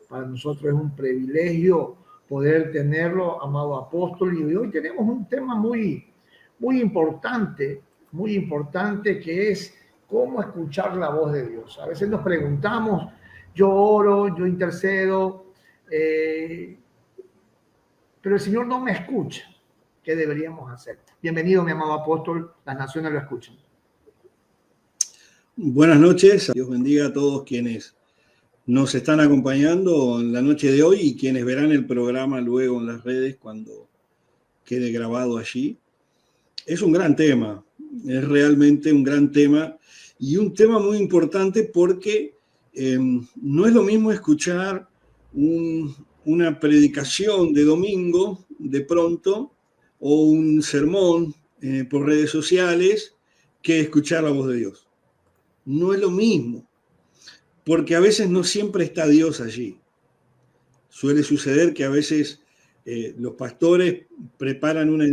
Para nosotros es un privilegio poder tenerlo, amado apóstol. Y hoy tenemos un tema muy importante, que es cómo escuchar la voz de Dios. A veces nos preguntamos, yo oro, yo intercedo, pero el Señor no me escucha. ¿Qué deberíamos hacer? Bienvenido, mi amado apóstol. Las naciones lo escuchan. Buenas noches. Dios bendiga a todos quienes nos están acompañando en la noche de hoy y quienes verán el programa luego en las redes cuando quede grabado allí. Es un gran tema, es realmente un gran tema y un tema muy importante porque no es lo mismo escuchar una predicación de domingo de pronto o un sermón por redes sociales que escuchar la voz de Dios. No es lo mismo, porque a veces no siempre está Dios allí. Suele suceder que a veces los pastores preparamos una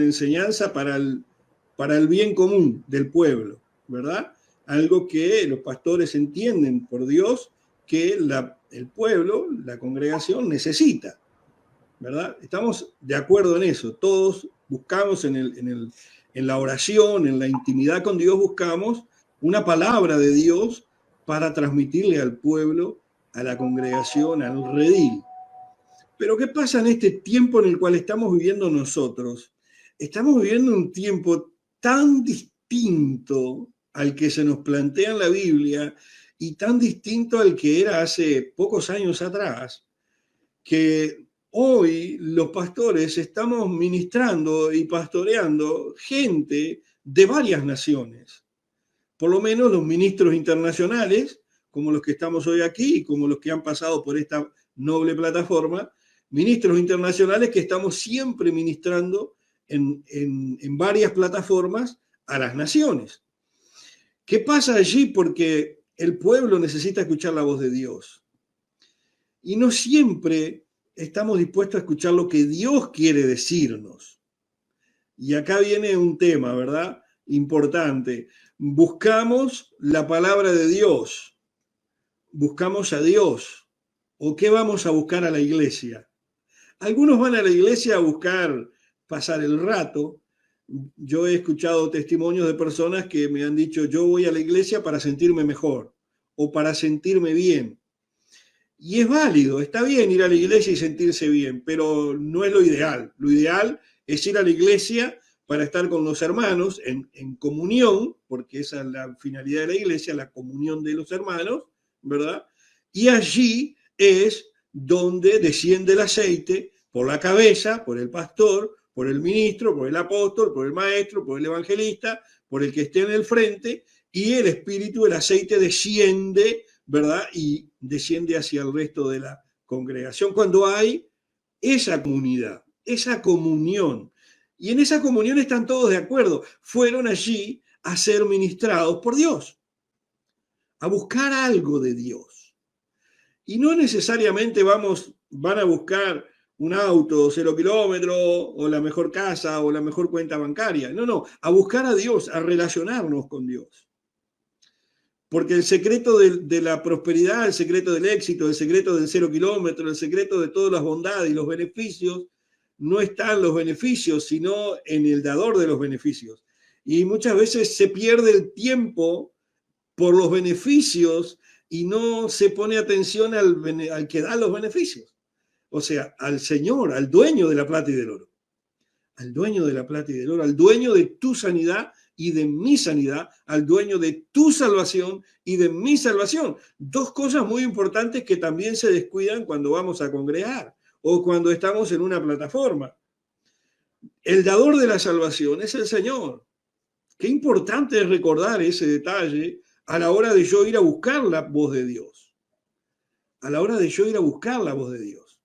enseñanza para el bien común del pueblo, ¿verdad? Algo que los pastores entienden por Dios que el pueblo, la congregación necesita, ¿verdad? Estamos de acuerdo en eso. Todos buscamos en la oración, en la intimidad con Dios, buscamos una palabra de Dios para transmitirle al pueblo, a la congregación, al redil. Pero ¿qué pasa en este tiempo en el cual estamos viviendo nosotros? Estamos viviendo un tiempo tan distinto al que se nos plantea en la Biblia y tan distinto al que era hace pocos años atrás, que hoy los pastores estamos ministrando y pastoreando gente de varias naciones. Por lo menos los ministros internacionales, como los que estamos hoy aquí y como los que han pasado por esta noble plataforma, ministros internacionales que estamos siempre ministrando en varias plataformas a las naciones. ¿Qué pasa allí? Porque el pueblo necesita escuchar la voz de Dios. Y no siempre estamos dispuestos a escuchar lo que Dios quiere decirnos. Y acá viene un tema, ¿verdad? Importante. Buscamos la palabra de Dios. Buscamos a Dios. ¿O qué vamos a buscar a la iglesia? Algunos van a la iglesia a buscar pasar el rato. Yo he escuchado testimonios de personas que me han dicho, yo voy a la iglesia para sentirme mejor o para sentirme bien. Y es válido, está bien ir a la iglesia y sentirse bien, pero no es lo ideal. Lo ideal es ir a la iglesia para estar con los hermanos en comunión, porque esa es la finalidad de la iglesia, la comunión de los hermanos, ¿verdad? Y allí es donde desciende el aceite por la cabeza, por el pastor, por el ministro, por el apóstol, por el maestro, por el evangelista, por el que esté en el frente, y el espíritu, el aceite desciende, ¿verdad? Y desciende hacia el resto de la congregación cuando hay esa comunidad, esa comunión. Y en esa comunión están todos de acuerdo. Fueron allí a ser ministrados por Dios, a buscar algo de Dios. Y no necesariamente van a buscar un auto, 0 kilómetros, o la mejor casa, o la mejor cuenta bancaria. No, a buscar a Dios, a relacionarnos con Dios. Porque el secreto de la prosperidad, el secreto del éxito, el secreto del 0 kilómetros, el secreto de todas las bondades y los beneficios, no está en los beneficios, sino en el dador de los beneficios. Y muchas veces se pierde el tiempo por los beneficios y no se pone atención al que da los beneficios. O sea, al Señor, al dueño de la plata y del oro. Al dueño de la plata y del oro, al dueño de tu sanidad y de mi sanidad, al dueño de tu salvación y de mi salvación. Dos cosas muy importantes que también se descuidan cuando vamos a congregar o cuando estamos en una plataforma. El dador de la salvación es el Señor. Qué importante es recordar ese detalle a la hora de yo ir a buscar la voz de Dios. A la hora de yo ir a buscar la voz de Dios.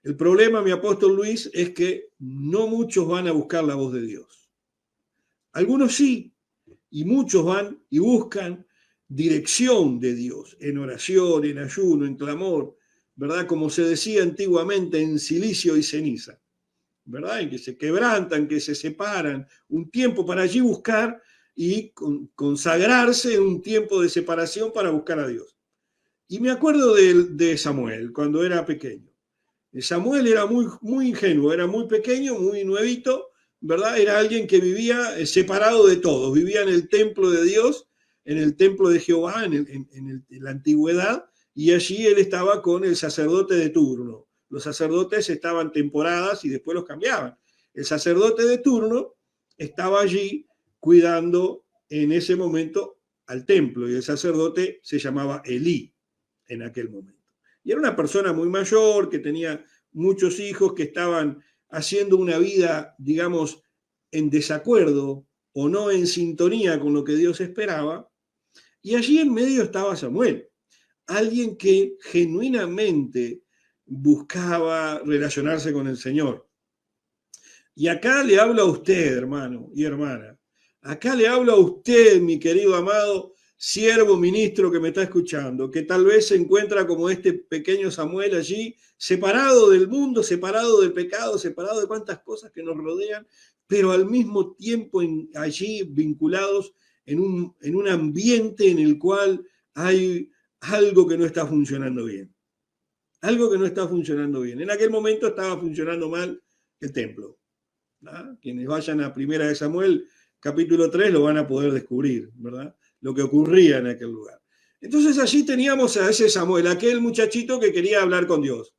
El problema, mi apóstol Luis, es que no muchos van a buscar la voz de Dios. Algunos sí, y muchos van y buscan dirección de Dios, en oración, en ayuno, en clamor, ¿verdad? Como se decía antiguamente, en silicio y ceniza, ¿verdad? En que se quebrantan, que se separan, un tiempo para allí buscar y consagrarse en un tiempo de separación para buscar a Dios. Y me acuerdo de Samuel, cuando era pequeño. Samuel era muy ingenuo, era muy pequeño, muy nuevito, ¿verdad? Era alguien que vivía separado de todos, vivía en el templo de Dios, en el templo de Jehová, en la antigüedad, y allí él estaba con el sacerdote de turno. Los sacerdotes estaban temporadas y después los cambiaban. El sacerdote de turno estaba allí cuidando en ese momento al templo, y el sacerdote se llamaba Elí en aquel momento. Y era una persona muy mayor, que tenía muchos hijos, que estaban haciendo una vida, digamos, en desacuerdo o no en sintonía con lo que Dios esperaba. Y allí en medio estaba Samuel, alguien que genuinamente buscaba relacionarse con el Señor. Y acá le hablo a usted, hermano y hermana. Acá le hablo a usted, mi querido amado siervo ministro que me está escuchando, que tal vez se encuentra como este pequeño Samuel allí, separado del mundo, separado del pecado, separado de cuantas cosas que nos rodean, pero al mismo tiempo allí vinculados en un ambiente en el cual hay algo que no está funcionando bien. Algo que no está funcionando bien. En aquel momento estaba funcionando mal el templo. ¿Ah? Quienes vayan a 1 de Samuel, capítulo 3, lo van a poder descubrir, ¿verdad? Lo que ocurría en aquel lugar. Entonces allí teníamos a ese Samuel, aquel muchachito que quería hablar con Dios.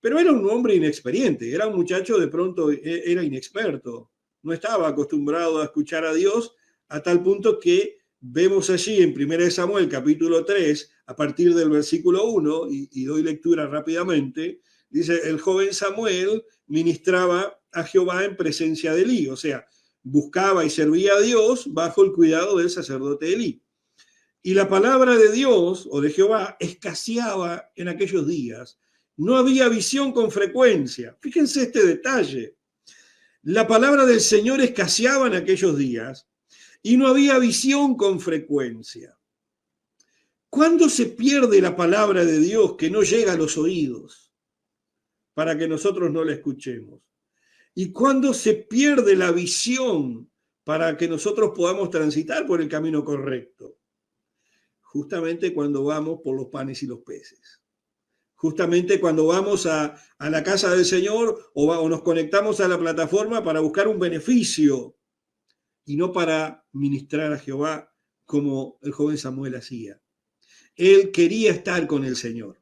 Pero era un hombre inexperiente, era un muchacho de pronto, era inexperto, no estaba acostumbrado a escuchar a Dios, a tal punto que vemos allí en 1 de Samuel, capítulo 3, a partir del versículo 1, y doy lectura rápidamente, dice, el joven Samuel ministraba a Jehová en presencia de Elí, o sea, buscaba y servía a Dios bajo el cuidado del sacerdote Elí. Y la palabra de Dios o de Jehová escaseaba en aquellos días. No había visión con frecuencia. Fíjense este detalle. La palabra del Señor escaseaba en aquellos días y no había visión con frecuencia. ¿Cuándo se pierde la palabra de Dios que no llega a los oídos para que nosotros no la escuchemos? ¿Y cuándo se pierde la visión para que nosotros podamos transitar por el camino correcto? Justamente cuando vamos por los panes y los peces. Justamente cuando vamos a la casa del Señor o nos conectamos a la plataforma para buscar un beneficio y no para ministrar a Jehová como el joven Samuel hacía. Él quería estar con el Señor.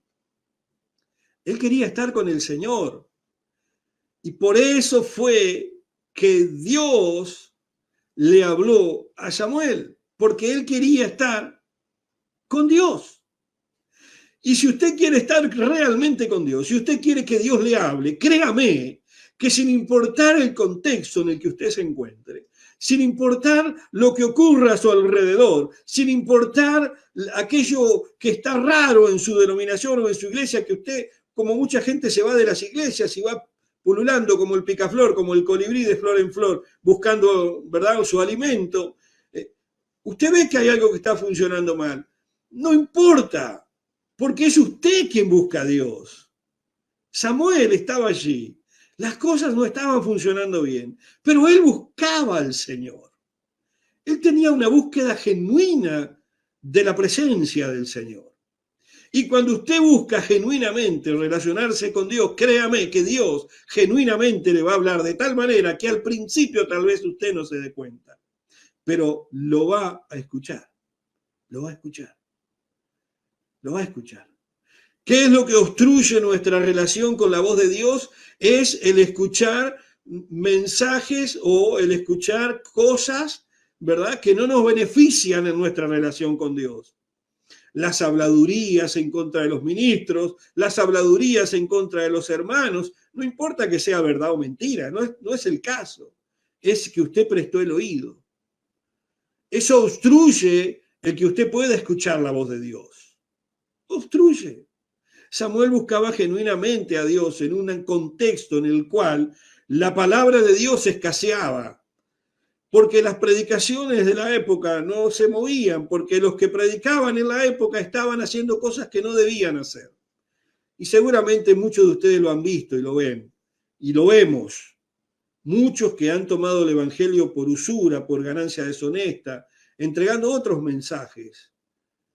Él quería estar con el Señor. Y por eso fue que Dios le habló a Samuel, porque él quería estar con Dios. Y si usted quiere estar realmente con Dios, si usted quiere que Dios le hable, créame que sin importar el contexto en el que usted se encuentre, sin importar lo que ocurra a su alrededor, sin importar aquello que está raro en su denominación o en su iglesia, que usted, como mucha gente, se va de las iglesias y va pululando como el picaflor, como el colibrí de flor en flor, buscando, ¿verdad?, su alimento. Usted ve que hay algo que está funcionando mal. No importa, porque es usted quien busca a Dios. Samuel estaba allí. Las cosas no estaban funcionando bien, pero él buscaba al Señor. Él tenía una búsqueda genuina de la presencia del Señor. Y cuando usted busca genuinamente relacionarse con Dios, créame que Dios genuinamente le va a hablar de tal manera que al principio tal vez usted no se dé cuenta, pero lo va a escuchar. Lo va a escuchar. Lo va a escuchar. ¿Qué es lo que obstruye nuestra relación con la voz de Dios? Es el escuchar mensajes o el escuchar cosas, ¿verdad?, que no nos benefician en nuestra relación con Dios. Las habladurías en contra de los ministros, las habladurías en contra de los hermanos, no importa que sea verdad o mentira, no es el caso. Es que usted prestó el oído. Eso obstruye el que usted pueda escuchar la voz de Dios. Obstruye. Samuel buscaba genuinamente a Dios en un contexto en el cual la palabra de Dios escaseaba, porque las predicaciones de la época no se movían, porque los que predicaban en la época estaban haciendo cosas que no debían hacer. Y seguramente muchos de ustedes lo han visto y lo ven, y lo vemos. Muchos que han tomado el evangelio por usura, por ganancia deshonesta, entregando otros mensajes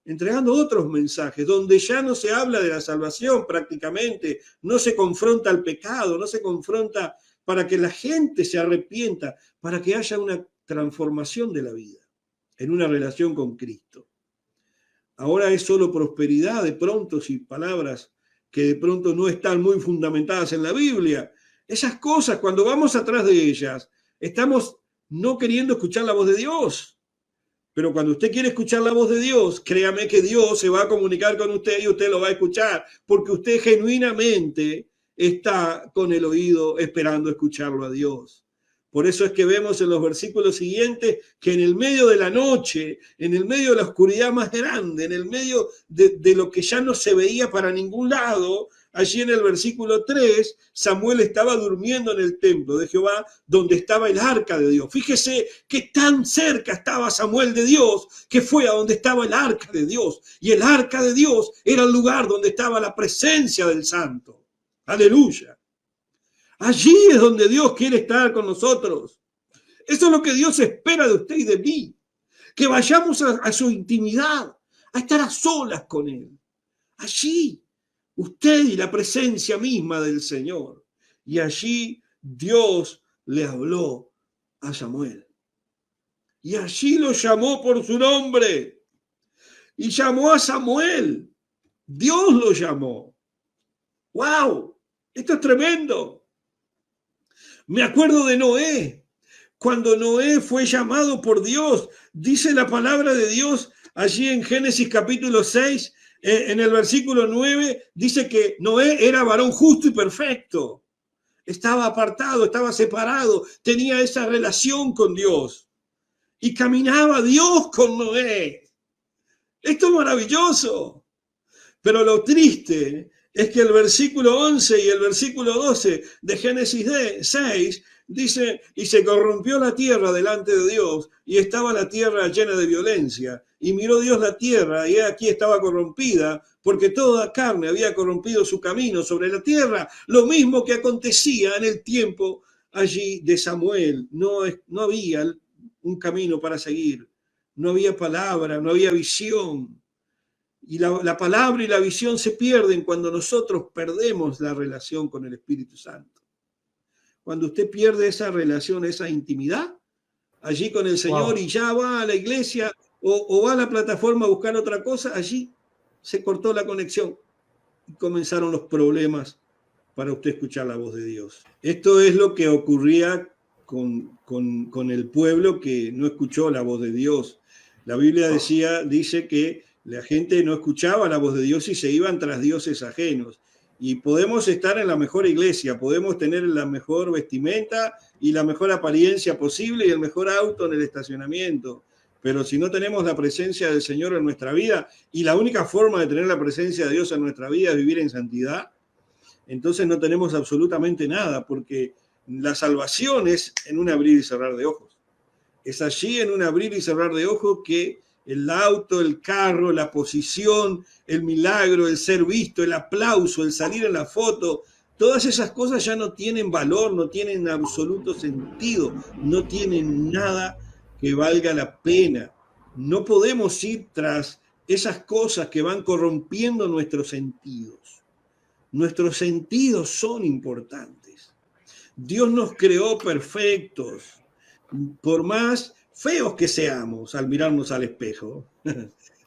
entregando otros mensajes, donde ya no se habla de la salvación prácticamente, no se confronta al pecado, no se confronta para que la gente se arrepienta, para que haya una transformación de la vida en una relación con Cristo. Ahora es solo prosperidad de pronto, y palabras que de pronto no están muy fundamentadas en la Biblia. Esas cosas, cuando vamos atrás de ellas, estamos no queriendo escuchar la voz de Dios. Pero cuando usted quiere escuchar la voz de Dios, créame que Dios se va a comunicar con usted y usted lo va a escuchar, porque usted genuinamente está con el oído esperando escucharlo a Dios. Por eso es que vemos en los versículos siguientes que en el medio de la noche, en el medio de la oscuridad más grande, en el medio de lo que ya no se veía para ningún lado, allí en el versículo 3, Samuel estaba durmiendo en el templo de Jehová, donde estaba el arca de Dios. Fíjese que tan cerca estaba Samuel de Dios, que fue a donde estaba el arca de Dios. Y el arca de Dios era el lugar donde estaba la presencia del Santo. Aleluya. Allí es donde Dios quiere estar con nosotros. Eso es lo que Dios espera de usted y de mí. Que vayamos a su intimidad, a estar a solas con Él. Allí, usted y la presencia misma del Señor. Y allí Dios le habló a Samuel. Y allí lo llamó por su nombre. Y llamó a Samuel. Dios lo llamó. ¡Wow! Esto es tremendo. Me acuerdo de Noé. Cuando Noé fue llamado por Dios, dice la palabra de Dios allí en Génesis capítulo 6, en el versículo 9, dice que Noé era varón justo y perfecto. Estaba apartado, estaba separado, tenía esa relación con Dios. Y caminaba Dios con Noé. Esto es maravilloso. Pero lo triste es que el versículo 11 y el versículo 12 de Génesis 6 dice, y se corrompió la tierra delante de Dios, y estaba la tierra llena de violencia. Y miró Dios la tierra, y aquí estaba corrompida, porque toda carne había corrompido su camino sobre la tierra. Lo mismo que acontecía en el tiempo allí de Samuel. No había un camino para seguir, no había palabra, no había visión. Y la palabra y la visión se pierden cuando nosotros perdemos la relación con el Espíritu Santo. Cuando usted pierde esa relación, esa intimidad, allí con el Señor, y ya va a la iglesia o va a la plataforma a buscar otra cosa, allí se cortó la conexión y comenzaron los problemas para usted escuchar la voz de Dios. Esto es lo que ocurría con el pueblo que no escuchó la voz de Dios. La Biblia dice que la gente no escuchaba la voz de Dios y se iban tras dioses ajenos. Y podemos estar en la mejor iglesia, podemos tener la mejor vestimenta y la mejor apariencia posible y el mejor auto en el estacionamiento. Pero si no tenemos la presencia del Señor en nuestra vida, y la única forma de tener la presencia de Dios en nuestra vida es vivir en santidad, entonces no tenemos absolutamente nada, porque la salvación es en un abrir y cerrar de ojos. Es allí en un abrir y cerrar de ojos que el auto, el carro, la posición, el milagro, el ser visto, el aplauso, el salir en la foto, todas esas cosas ya no tienen valor, no tienen absoluto sentido, no tienen nada que valga la pena. No podemos ir tras esas cosas que van corrompiendo nuestros sentidos. Nuestros sentidos son importantes. Dios nos creó perfectos, por más feos que seamos al mirarnos al espejo.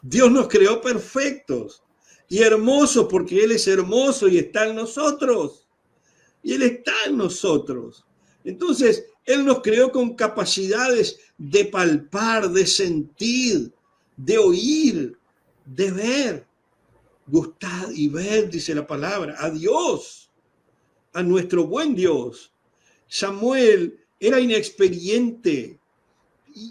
Dios nos creó perfectos y hermosos, porque Él es hermoso y está en nosotros. Y Él está en nosotros. Entonces, Él nos creó con capacidades de palpar, de sentir, de oír, de ver. Gustad y ver, dice la palabra, a Dios, a nuestro buen Dios. Samuel era inexperiente.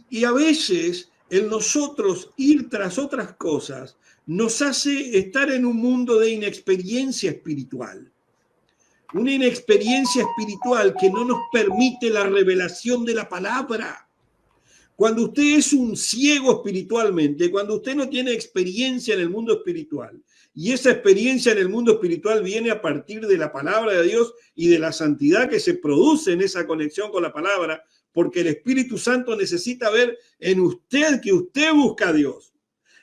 Y a veces el nosotros ir tras otras cosas nos hace estar en un mundo de inexperiencia espiritual. Una inexperiencia espiritual que no nos permite la revelación de la palabra. Cuando usted es un ciego espiritualmente, cuando usted no tiene experiencia en el mundo espiritual, y esa experiencia en el mundo espiritual viene a partir de la palabra de Dios y de la santidad que se produce en esa conexión con la palabra, porque el Espíritu Santo necesita ver en usted que usted busca a Dios.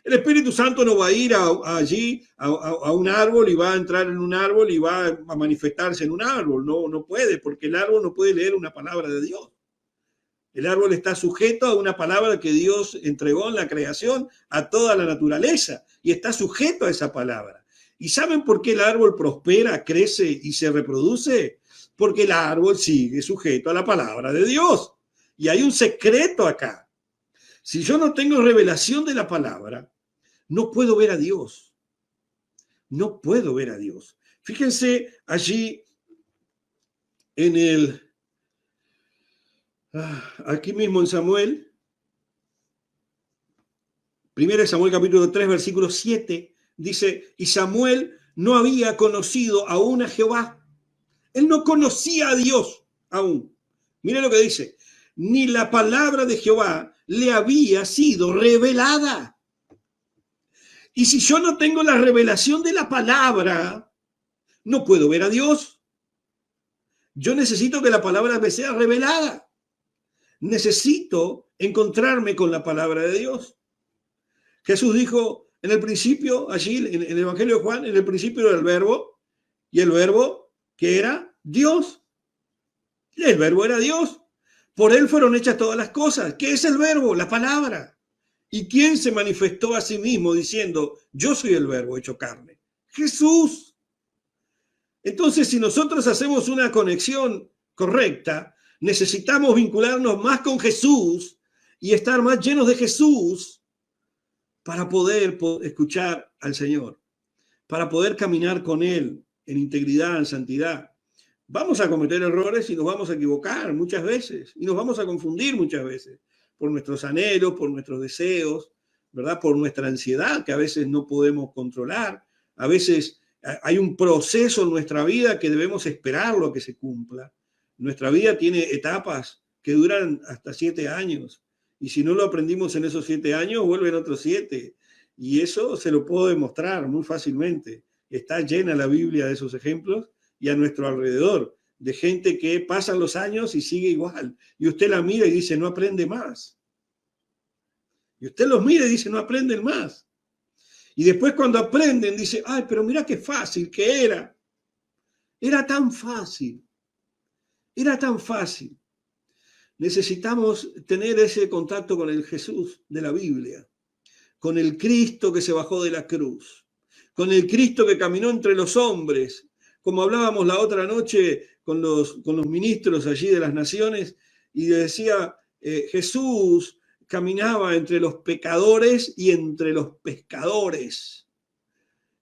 El Espíritu Santo no va a ir allí a un árbol y va a entrar en un árbol y va a manifestarse en un árbol. No, no puede, porque el árbol no puede leer una palabra de Dios. El árbol está sujeto a una palabra que Dios entregó en la creación a toda la naturaleza y está sujeto a esa palabra. ¿Y saben por qué el árbol prospera, crece y se reproduce? Porque el árbol sigue sujeto a la palabra de Dios. Y hay un secreto acá. Si yo no tengo revelación de la palabra, no puedo ver a Dios. No puedo ver a Dios. Fíjense allí aquí mismo en Samuel, 1 Samuel capítulo 3, versículo 7, dice, y Samuel no había conocido aún a Jehová. Él no conocía a Dios aún. Mire lo que dice, ni la palabra de Jehová le había sido revelada. Y si yo no tengo la revelación de la palabra, no puedo ver a Dios. Yo necesito que la palabra me sea revelada. Necesito encontrarme con la palabra de Dios. Jesús dijo en el principio, allí en el Evangelio de Juan, en el principio era el verbo, y el verbo que era Dios. Y el verbo era Dios. Por él fueron hechas todas las cosas. ¿Qué es el verbo? La palabra. ¿Y quién se manifestó a sí mismo diciendo, yo soy el verbo hecho carne? Jesús. Entonces, si nosotros hacemos una conexión correcta, necesitamos vincularnos más con Jesús y estar más llenos de Jesús para poder escuchar al Señor, para poder caminar con Él en integridad, en santidad. Vamos a cometer errores y nos vamos a equivocar muchas veces y nos vamos a confundir muchas veces por nuestros anhelos, por nuestros deseos, ¿verdad? Por nuestra ansiedad que a veces no podemos controlar. A veces hay un proceso en nuestra vida que debemos esperarlo a que se cumpla. Nuestra vida tiene etapas que duran hasta 7 años. Y si no lo aprendimos en esos 7 años, vuelven otros 7. Y eso se lo puedo demostrar muy fácilmente. Está llena la Biblia de esos ejemplos y a nuestro alrededor, de gente que pasan los años y sigue igual. Y usted la mira y dice, no aprende más. Y usted los mira y dice, no aprenden más. Y después cuando aprenden, dice, ay, pero mira qué fácil que era. Era tan fácil. Era tan fácil. Necesitamos tener ese contacto con el Jesús de la Biblia, con el Cristo que se bajó de la cruz, con el Cristo que caminó entre los hombres, como hablábamos la otra noche con los ministros allí de las naciones, y decía, Jesús caminaba entre los pecadores y entre los pescadores.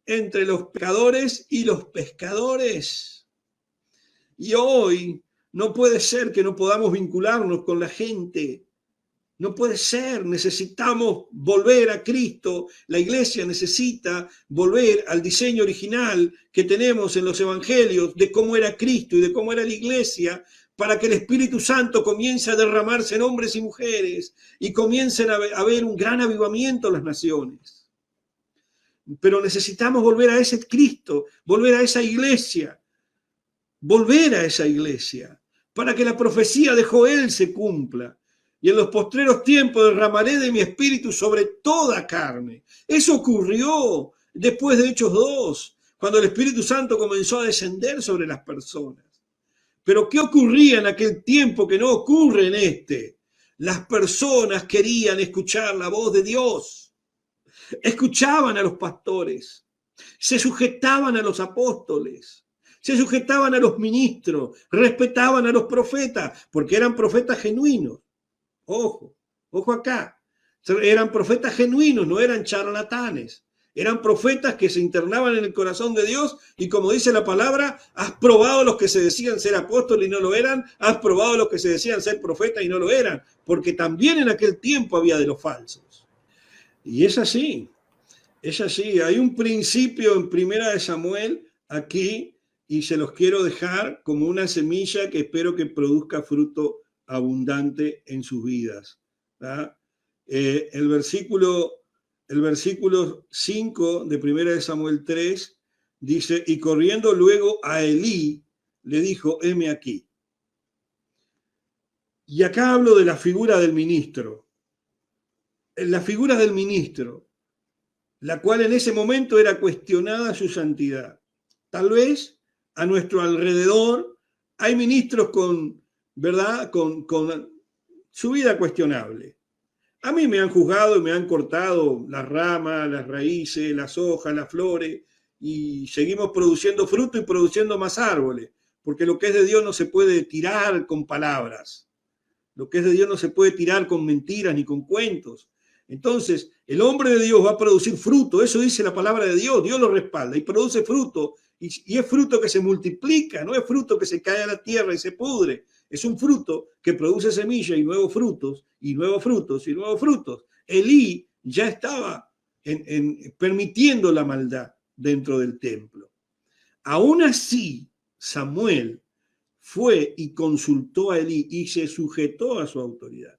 Entre los pecadores y los pescadores. Y hoy no puede ser que no podamos vincularnos con la gente. No puede ser, necesitamos volver a Cristo. La iglesia necesita volver al diseño original que tenemos en los evangelios de cómo era Cristo y de cómo era la iglesia, para que el Espíritu Santo comience a derramarse en hombres y mujeres y comiencen a haber un gran avivamiento en las naciones. Pero necesitamos volver a ese Cristo, volver a esa iglesia, para que la profecía de Joel se cumpla. Y en los postreros tiempos derramaré de mi espíritu sobre toda carne. Eso ocurrió después de Hechos 2, cuando el Espíritu Santo comenzó a descender sobre las personas. Pero ¿qué ocurría en aquel tiempo que no ocurre en este? Las personas querían escuchar la voz de Dios. Escuchaban a los pastores, se sujetaban a los apóstoles, se sujetaban a los ministros, respetaban a los profetas, porque eran profetas genuinos. Ojo acá. Eran profetas genuinos, no eran charlatanes. Eran profetas que se internaban en el corazón de Dios y, como dice la palabra, has probado los que se decían ser apóstoles y no lo eran, has probado los que se decían ser profetas y no lo eran, porque también en aquel tiempo había de los falsos. Y es así. Hay un principio en 1 Samuel aquí y se los quiero dejar como una semilla que espero que produzca fruto abundante en sus vidas. El versículo 5 de 1 Samuel 3 dice, y corriendo luego a Elí, le dijo, heme aquí. Y acá hablo de la figura del ministro. La figura del ministro. la cual en ese momento era cuestionada su santidad. Tal vez a nuestro alrededor hay ministros con, ¿verdad?, con su vida cuestionable. A mí me han juzgado y me han cortado las ramas, las raíces, las hojas, las flores, y seguimos produciendo fruto y produciendo más árboles, porque lo que es de Dios no se puede tirar con palabras. Lo que es de Dios no se puede tirar con mentiras ni con cuentos. Entonces, el hombre de Dios va a producir fruto, eso dice la palabra de Dios, Dios lo respalda y produce fruto, y es fruto que se multiplica, no es fruto que se cae a la tierra y se pudre, es un fruto que produce semilla y nuevos frutos, y nuevos frutos, y nuevos frutos. Elí ya estaba permitiendo la maldad dentro del templo. Aún así, Samuel fue y consultó a Elí y se sujetó a su autoridad.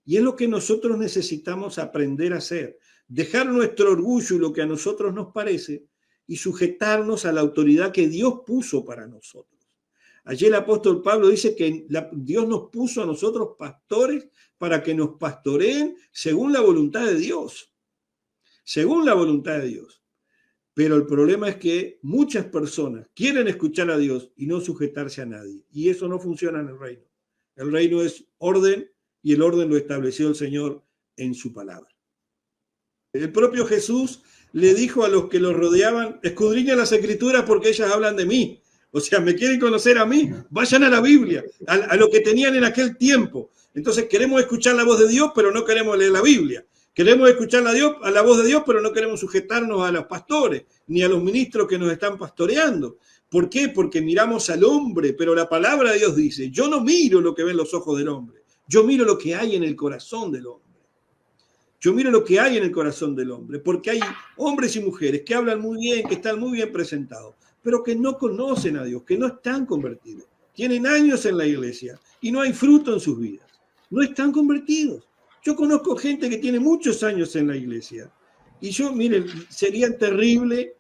Y es lo que nosotros necesitamos aprender a hacer. Dejar nuestro orgullo y lo que a nosotros nos parece y sujetarnos a la autoridad que Dios puso para nosotros. Allí el apóstol Pablo dice que Dios nos puso a nosotros pastores para que nos pastoreen según la voluntad de Dios. Según la voluntad de Dios. Pero el problema es que muchas personas quieren escuchar a Dios y no sujetarse a nadie. Y eso no funciona en el reino. El reino es orden y el orden lo estableció el Señor en su palabra. El propio Jesús le dijo a los que lo rodeaban, escudriñen las escrituras porque ellas hablan de mí. O sea, me quieren conocer a mí, vayan a la Biblia, a lo que tenían en aquel tiempo. Entonces queremos escuchar la voz de Dios, pero no queremos leer la Biblia. Queremos escuchar a la voz de Dios, pero no queremos sujetarnos a los pastores, ni a los ministros que nos están pastoreando. ¿Por qué? Porque miramos al hombre, pero la palabra de Dios dice, yo no miro lo que ven los ojos del hombre, yo miro lo que hay en el corazón del hombre. Yo miro lo que hay en el corazón del hombre, porque hay hombres y mujeres que hablan muy bien, que están muy bien presentados, pero que no conocen a Dios, que no están convertidos. Tienen años en la iglesia y no hay fruto en sus vidas. No están convertidos. Yo conozco gente que tiene muchos años en la iglesia y yo, miren, sería terrible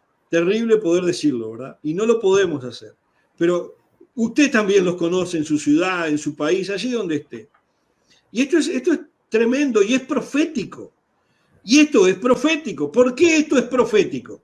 poder decirlo, ¿verdad? Y no lo podemos hacer. Pero usted también los conoce en su ciudad, en su país, allí donde esté. Y esto es tremendo y es profético. Y esto es profético. ¿Por qué esto es profético?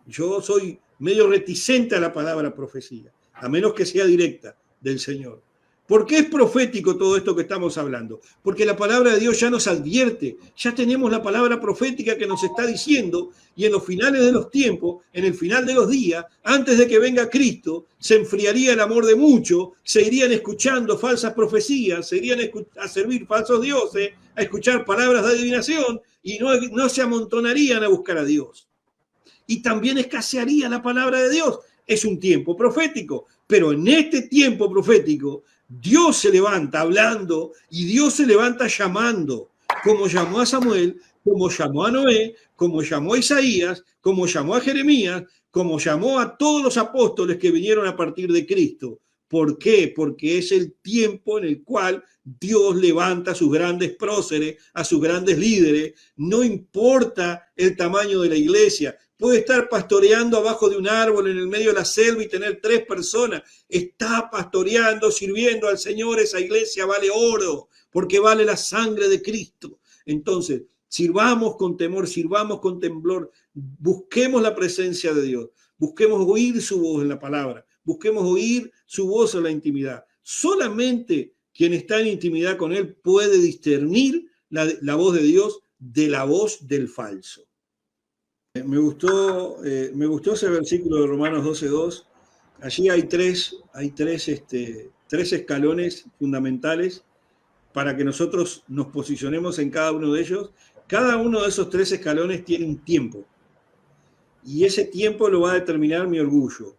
Yo soy medio reticente a la palabra profecía, a menos que sea directa del Señor. ¿Por qué es profético todo esto que estamos hablando? Porque la palabra de Dios ya nos advierte, ya tenemos la palabra profética que nos está diciendo, y en los finales de los tiempos, en el final de los días, antes de que venga Cristo, se enfriaría el amor de muchos, se irían escuchando falsas profecías, se irían a servir falsos dioses, a escuchar palabras de adivinación, y no se amontonarían a buscar a Dios. Y también escasearía la palabra de Dios. Es un tiempo profético, pero en este tiempo profético Dios se levanta hablando y Dios se levanta llamando, como llamó a Samuel, como llamó a Noé, como llamó a Isaías, como llamó a Jeremías, como llamó a todos los apóstoles que vinieron a partir de Cristo. ¿Por qué? Porque es el tiempo en el cual Dios levanta a sus grandes próceres, a sus grandes líderes. No importa el tamaño de la iglesia. Puede estar pastoreando abajo de un árbol en el medio de la selva y tener 3 personas. Está pastoreando, sirviendo al Señor. Esa iglesia vale oro, porque vale la sangre de Cristo. Entonces, sirvamos con temor, sirvamos con temblor. Busquemos la presencia de Dios. Busquemos oír su voz en la palabra. Busquemos oír su voz en la intimidad. Solamente quien está en intimidad con Él puede discernir la voz de Dios de la voz del falso. Me gustó ese versículo de Romanos 12:2. Allí hay tres escalones fundamentales para que nosotros nos posicionemos en cada uno de ellos. Cada uno de esos 3 escalones tiene un tiempo. Y ese tiempo lo va a determinar mi orgullo.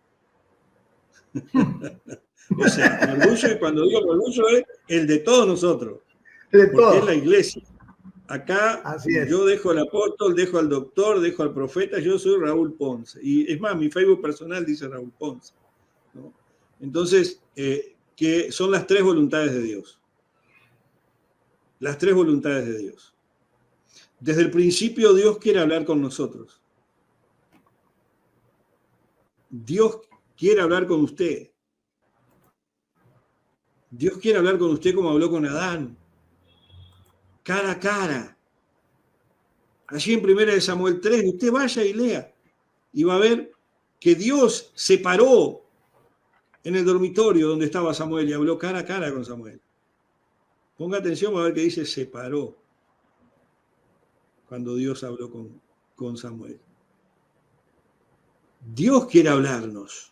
O sea, mi orgullo, y cuando digo mi orgullo es el de todos nosotros. Porque es la iglesia. Acá yo dejo al apóstol, dejo al doctor, dejo al profeta, yo soy Raúl Ponce. Y es más, mi Facebook personal dice Raúl Ponce, ¿no? Entonces, que son las 3 voluntades de Dios. Las 3 voluntades de Dios. Desde el principio Dios quiere hablar con nosotros. Dios quiere hablar con usted. Dios quiere hablar con usted como habló con Adán. Cara a cara. Allí en 1 Samuel 3, usted vaya y lea, y va a ver que Dios se paró en el dormitorio donde estaba Samuel y habló cara a cara con Samuel. Ponga atención, va a ver que dice se paró cuando Dios habló con Samuel. Dios quiere hablarnos.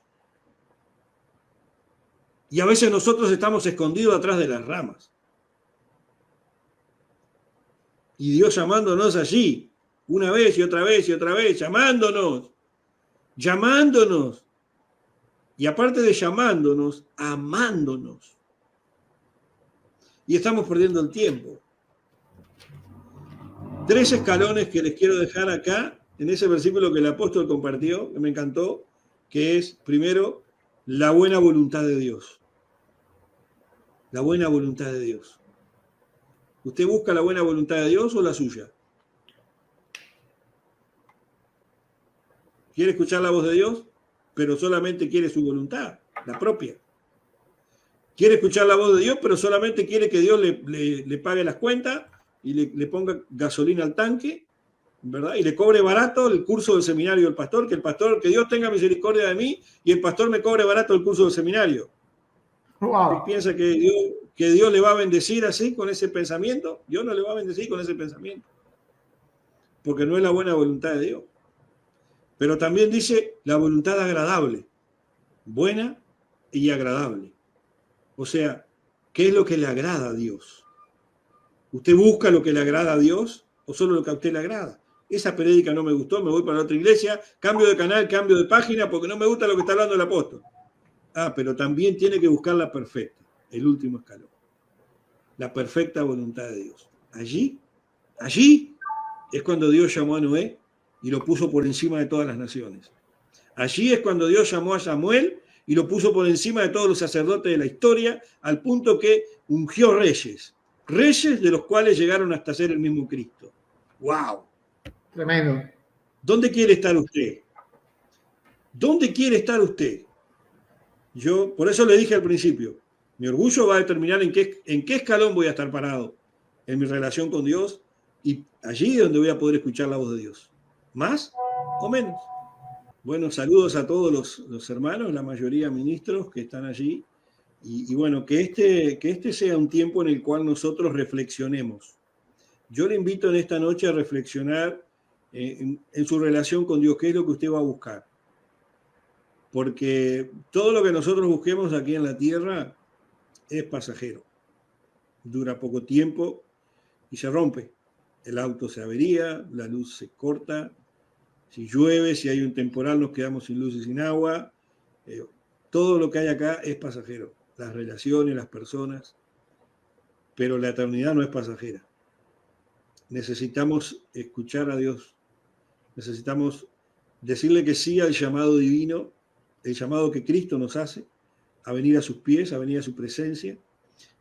Y a veces nosotros estamos escondidos atrás de las ramas. Y Dios llamándonos allí, una vez y otra vez y otra vez, llamándonos. Y aparte de llamándonos, amándonos. Y estamos perdiendo el tiempo. 3 escalones que les quiero dejar acá, en ese versículo que el apóstol compartió, que me encantó, que es, primero, la buena voluntad de Dios. La buena voluntad de Dios. ¿Usted busca la buena voluntad de Dios o la suya? ¿Quiere escuchar la voz de Dios? Pero solamente quiere su voluntad, la propia. Quiere escuchar la voz de Dios, pero solamente quiere que Dios le pague las cuentas y le ponga gasolina al tanque, ¿verdad? Y le cobre barato el curso del seminario del pastor, que Dios tenga misericordia de mí y el pastor me cobre barato el curso del seminario. Wow. ¿Usted piensa que Dios le va a bendecir así, con ese pensamiento? Dios no le va a bendecir con ese pensamiento, porque no es la buena voluntad de Dios. Pero también dice la voluntad agradable, buena y agradable. O sea, ¿qué es lo que le agrada a Dios? ¿Usted busca lo que le agrada a Dios o solo lo que a usted le agrada? Esa prédica no me gustó, me voy para otra iglesia, cambio de canal, cambio de página, porque no me gusta lo que está hablando el apóstol. Pero también tiene que buscar la perfecta, el último escalón. La perfecta voluntad de Dios. Allí es cuando Dios llamó a Noé y lo puso por encima de todas las naciones. Allí es cuando Dios llamó a Samuel y lo puso por encima de todos los sacerdotes de la historia, al punto que ungió reyes de los cuales llegaron hasta ser el mismo Cristo. ¡Wow! Tremendo. ¿Dónde quiere estar usted? ¿Dónde quiere estar usted? Yo, por eso le dije al principio, mi orgullo va a determinar en qué escalón voy a estar parado en mi relación con Dios, y allí es donde voy a poder escuchar la voz de Dios. ¿Más o menos? Bueno, saludos a todos los hermanos, la mayoría ministros que están allí. Y bueno, que este sea un tiempo en el cual nosotros reflexionemos. Yo le invito en esta noche a reflexionar en su relación con Dios, qué es lo que usted va a buscar. Porque todo lo que nosotros busquemos aquí en la tierra es pasajero. Dura poco tiempo y se rompe. El auto se avería, la luz se corta. Si llueve, si hay un temporal, nos quedamos sin luz y sin agua. Todo lo que hay acá es pasajero. Las relaciones, las personas. Pero la eternidad no es pasajera. Necesitamos escuchar a Dios. Necesitamos decirle que sí al llamado divino, el llamado que Cristo nos hace, a venir a sus pies, a venir a su presencia.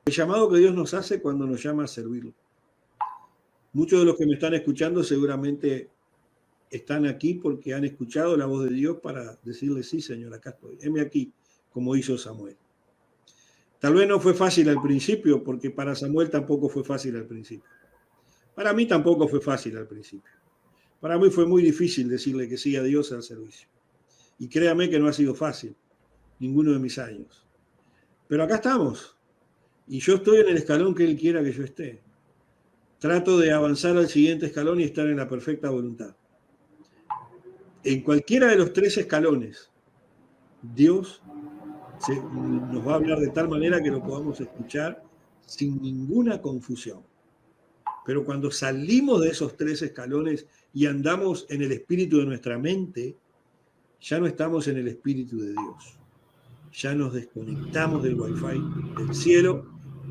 El llamado que Dios nos hace cuando nos llama a servirlo. Muchos de los que me están escuchando seguramente están aquí porque han escuchado la voz de Dios para decirle, sí, Señor, acá estoy. Heme aquí, como hizo Samuel. Tal vez no fue fácil al principio, porque para Samuel tampoco fue fácil al principio. Para mí tampoco fue fácil al principio. Para mí fue muy difícil decirle que sí a Dios al servicio. Y créame que no ha sido fácil, ninguno de mis años. Pero acá estamos. Y yo estoy en el escalón que Él quiera que yo esté. Trato de avanzar al siguiente escalón y estar en la perfecta voluntad. En cualquiera de los 3 escalones, Dios nos va a hablar de tal manera que lo podamos escuchar sin ninguna confusión. Pero cuando salimos de esos 3 escalones y andamos en el espíritu de nuestra mente, ya no estamos en el espíritu de Dios. Ya nos desconectamos del Wi-Fi del cielo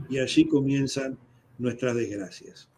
y allí comienzan nuestras desgracias.